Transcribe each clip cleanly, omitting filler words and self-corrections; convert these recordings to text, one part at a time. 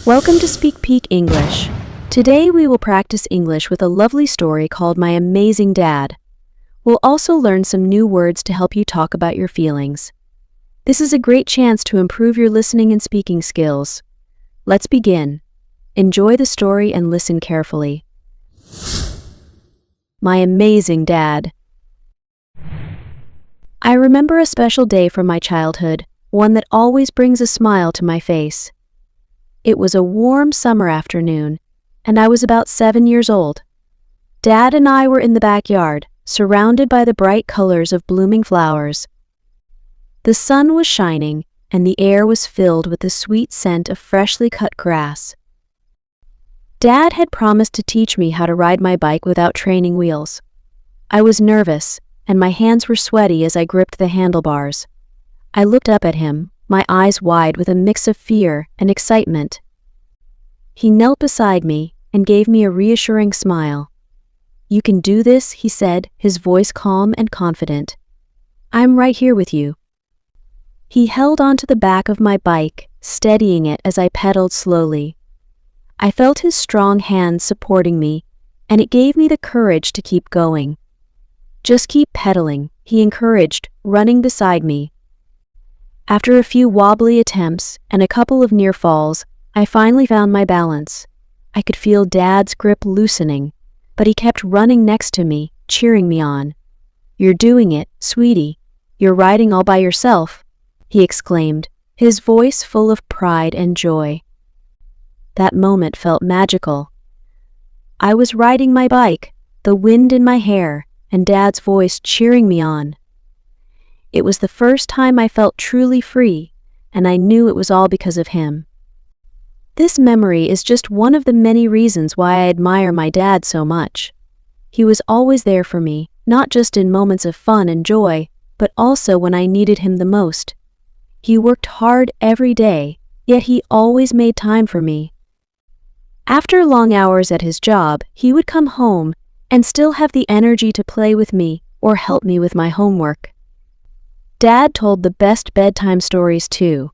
Welcome to Speak Peak English. Today we will practice English with a lovely story called My Amazing Dad. We'll also learn some new words to help you talk about your feelings. This is a great chance to improve your listening and speaking skills. Let's begin. Enjoy the story and listen carefully. My Amazing Dad. I remember a special day from my childhood, one that always brings a smile to my face. It was a warm summer afternoon, and I was about 7 years old. Dad and I were in the backyard, surrounded by the bright colors of blooming flowers. The sun was shining, and the air was filled with the sweet scent of freshly cut grass. Dad had promised to teach me how to ride my bike without training wheels. I was nervous, and my hands were sweaty as I gripped the handlebars. I looked up at him, my eyes wide with a mix of fear and excitement. He knelt beside me and gave me a reassuring smile. "You can do this," he said, his voice calm and confident. "I'm right here with you." He held onto the back of my bike, steadying it as I pedaled slowly. I felt his strong hands supporting me, and it gave me the courage to keep going. "Just keep pedaling," he encouraged, running beside me. After a few wobbly attempts and a couple of near falls, I finally found my balance. I could feel Dad's grip loosening, but he kept running next to me, cheering me on. "You're doing it, sweetie. You're riding all by yourself," he exclaimed, his voice full of pride and joy. That moment felt magical. I was riding my bike, the wind in my hair, and Dad's voice cheering me on. It was the first time I felt truly free, and I knew it was all because of him. This memory is just one of the many reasons why I admire my dad so much. He was always there for me, not just in moments of fun and joy, but also when I needed him the most. He worked hard every day, yet he always made time for me. After long hours at his job, he would come home and still have the energy to play with me or help me with my homework. Dad told the best bedtime stories too.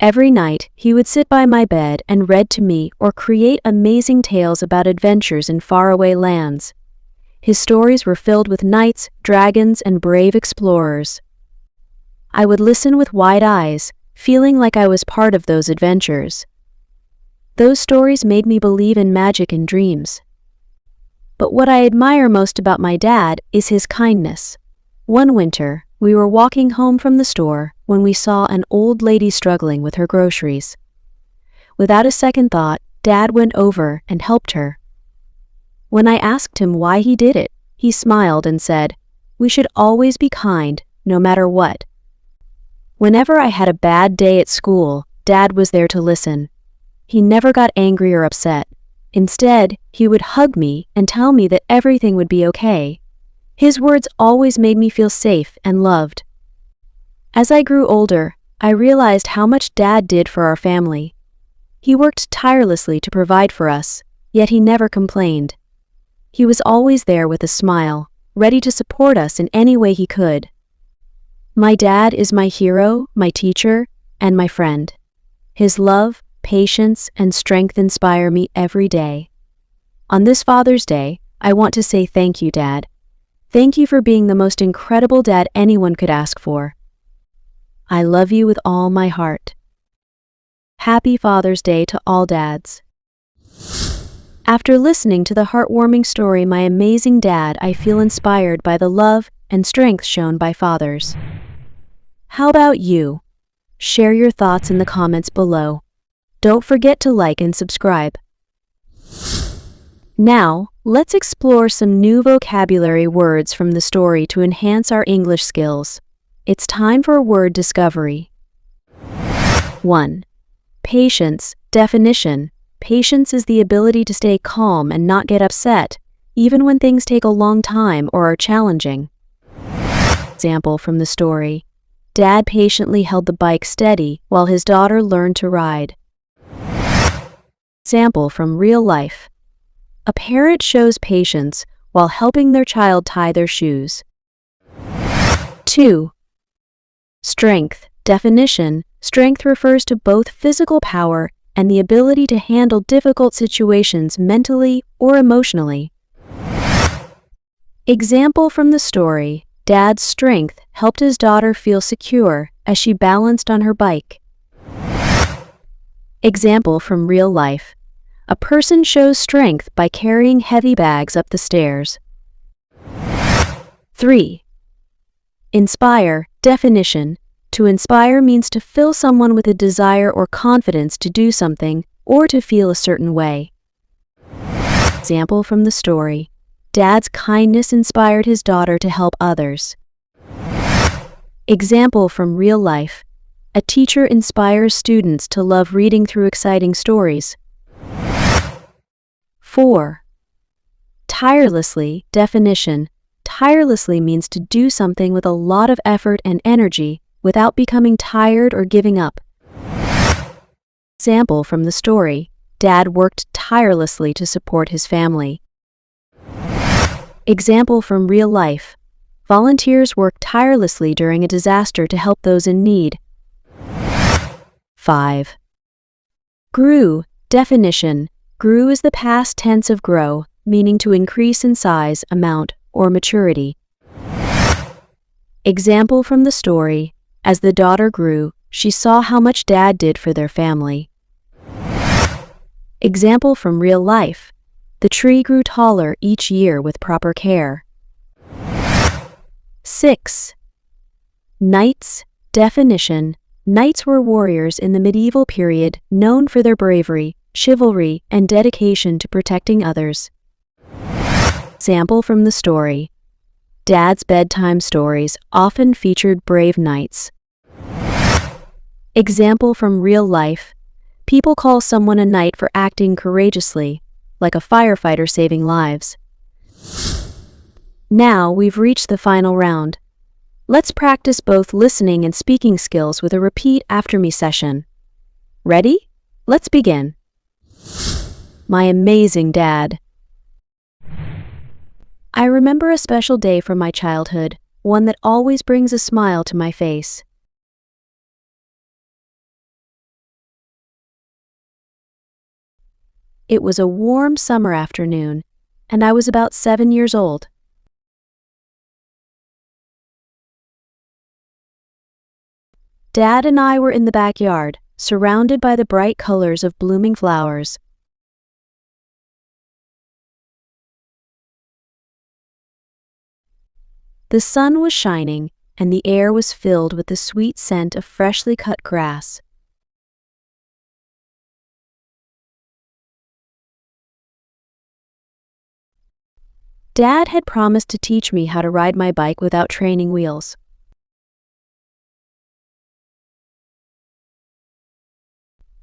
Every night, he would sit by my bed and read to me or create amazing tales about adventures in faraway lands. His stories were filled with knights, dragons, and brave explorers. I would listen with wide eyes, feeling like I was part of those adventures. Those stories made me believe in magic and dreams. But what I admire most about my dad is his kindness. One winter, we were walking home from the store when we saw an old lady struggling with her groceries. Without a second thought, Dad went over and helped her. When I asked him why he did it, he smiled and said, "We should always be kind, no matter what." Whenever I had a bad day at school, Dad was there to listen. He never got angry or upset. Instead, he would hug me and tell me that everything would be okay. His words always made me feel safe and loved. As I grew older, I realized how much Dad did for our family. He worked tirelessly to provide for us, yet he never complained. He was always there with a smile, ready to support us in any way he could. My dad is my hero, my teacher, and my friend. His love, patience, and strength inspire me every day. On this Father's Day, I want to say thank you, Dad. Thank you for being the most incredible dad anyone could ask for. I love you with all my heart. Happy Father's Day to all dads. After listening to the heartwarming story My Amazing Dad, I feel inspired by the love and strength shown by fathers. How about you? Share your thoughts in the comments below. Don't forget to like and subscribe. Now, let's explore some new vocabulary words from the story to enhance our English skills. It's time for word discovery. 1. Patience. Definition. Patience is the ability to stay calm and not get upset, even when things take a long time or are challenging. Example from the story. Dad patiently held the bike steady while his daughter learned to ride. Example from real life. A parent shows patience while helping their child tie their shoes. 2. Strength. Definition. Strength refers to both physical power and the ability to handle difficult situations mentally or emotionally. Example from the story: Dad's strength helped his daughter feel secure as she balanced on her bike. Example from real life: a person shows strength by carrying heavy bags up the stairs. 3. Inspire. Definition: to inspire means to fill someone with a desire or confidence to do something or to feel a certain way. Example from the story: Dad's kindness inspired his daughter to help others. Example from real life: a teacher inspires students to love reading through exciting stories. 4. Tirelessly. Definition: tirelessly means to do something with a lot of effort and energy without becoming tired or giving up. Example from the story: Dad worked tirelessly to support his family. Example from real life: volunteers worked tirelessly during a disaster to help those in need. 5. Grew. Definition: grew is the past tense of grow, meaning to increase in size, amount, or maturity. Example from the story: as the daughter grew, she saw how much Dad did for their family. Example from real life: the tree grew taller each year with proper care. 6. Knights. Definition: knights were warriors in the medieval period known for their bravery, chivalry, and dedication to protecting others. Example from the story: Dad's bedtime stories often featured brave knights. Example from real life: people call someone a knight for acting courageously, like a firefighter saving lives. Now we've reached the final round. Let's practice both listening and speaking skills with a repeat after me session. Ready? Let's begin. My amazing dad. I remember a special day from my childhood, one that always brings a smile to my face. It was a warm summer afternoon, and I was about 7 years old. Dad and I were in the backyard, surrounded by the bright colors of blooming flowers. The sun was shining, and the air was filled with the sweet scent of freshly cut grass. Dad had promised to teach me how to ride my bike without training wheels.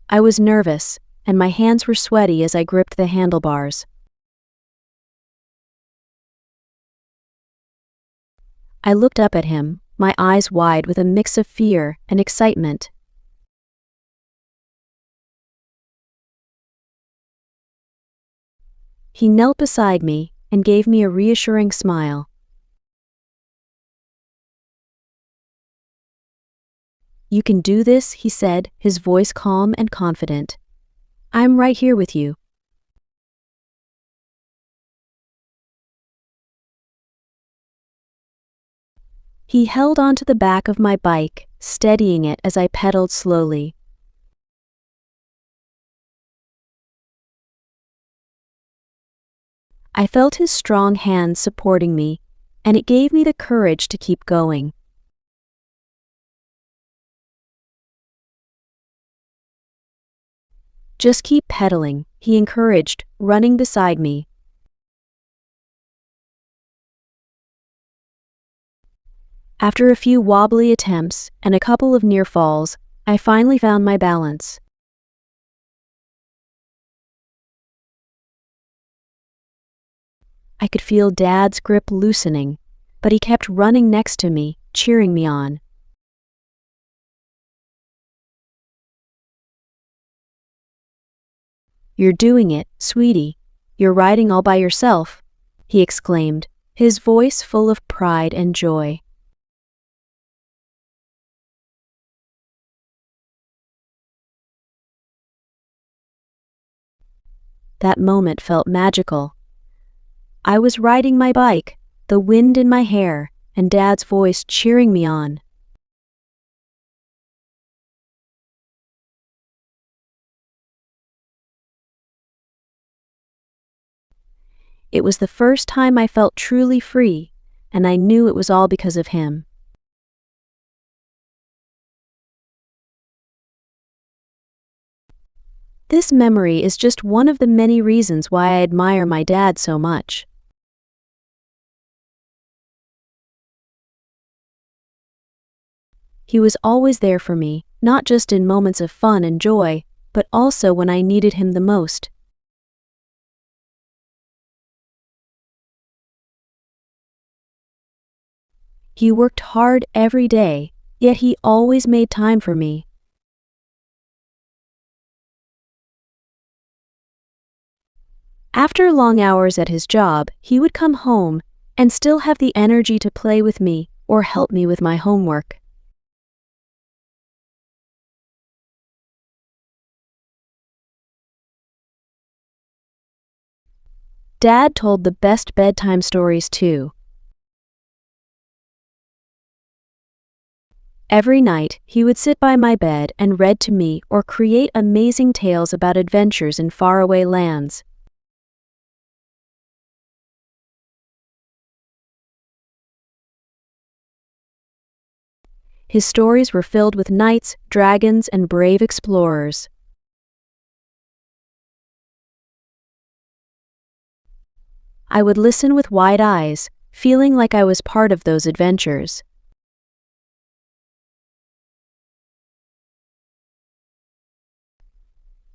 I was nervous, and my hands were sweaty as I gripped the handlebars. I looked up at him, my eyes wide with a mix of fear and excitement. He knelt beside me and gave me a reassuring smile. "You can do this," he said, his voice calm and confident. "I'm right here with you." He held onto the back of my bike, steadying it as I pedaled slowly. I felt his strong hands supporting me, and it gave me the courage to keep going. "Just keep pedaling," he encouraged, running beside me. After a few wobbly attempts and a couple of near falls, I finally found my balance. I could feel Dad's grip loosening, but he kept running next to me, cheering me on. "You're doing it, sweetie. You're riding all by yourself," he exclaimed, his voice full of pride and joy. That moment felt magical. I was riding my bike, the wind in my hair, and Dad's voice cheering me on. It was the first time I felt truly free, and I knew it was all because of him. This memory is just one of the many reasons why I admire my dad so much. He was always there for me, not just in moments of fun and joy, but also when I needed him the most. He worked hard every day, yet he always made time for me. After long hours at his job, he would come home and still have the energy to play with me or help me with my homework. Dad told the best bedtime stories too. Every night, he would sit by my bed and read to me or create amazing tales about adventures in faraway lands. His stories were filled with knights, dragons, and brave explorers. I would listen with wide eyes, feeling like I was part of those adventures.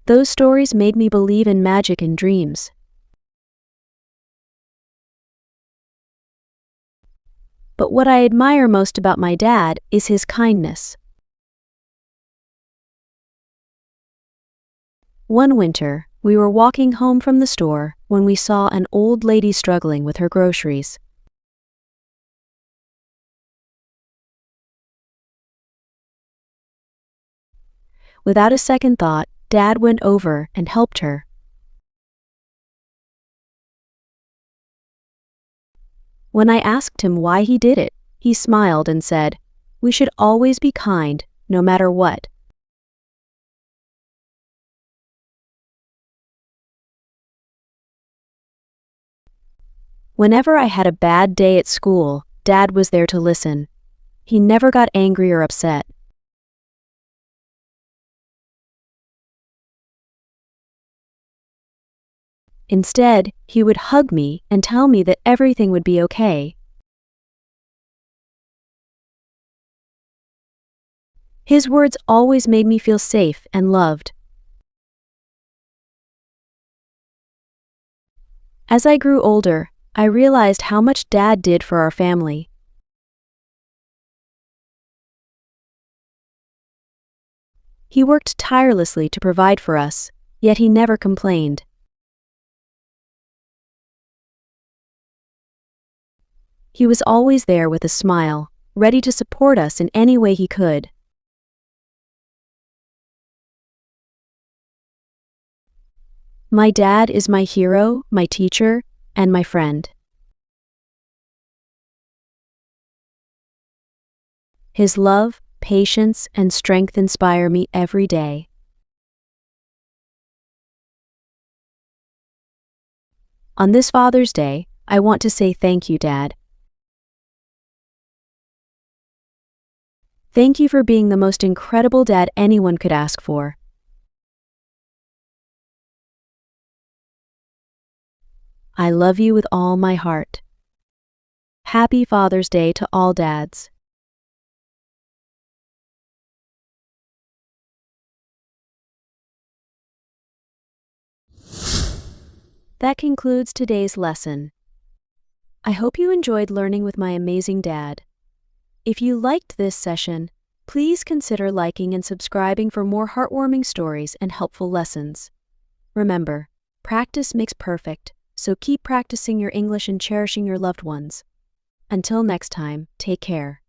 Those stories made me believe in magic and dreams. But what I admire most about my dad is his kindness. One winter, we were walking home from the store when we saw an old lady struggling with her groceries. Without a second thought, Dad went over and helped her. When I asked him why he did it, he smiled and said, "We should always be kind, no matter what." Whenever I had a bad day at school, Dad was there to listen. He never got angry or upset. Instead, he would hug me and tell me that everything would be okay. His words always made me feel safe and loved. As I grew older, I realized how much Dad did for our family. He worked tirelessly to provide for us, yet he never complained. He was always there with a smile, ready to support us in any way he could. My dad is my hero, my teacher, and my friend. His love, patience, and strength inspire me every day. On this Father's Day, I want to say thank you, Dad. Thank you for being the most incredible dad anyone could ask for. I love you with all my heart. Happy Father's Day to all dads. That concludes today's lesson. I hope you enjoyed learning with my amazing dad. If you liked this session, please consider liking and subscribing for more heartwarming stories and helpful lessons. Remember, practice makes perfect, so keep practicing your English and cherishing your loved ones. Until next time, take care.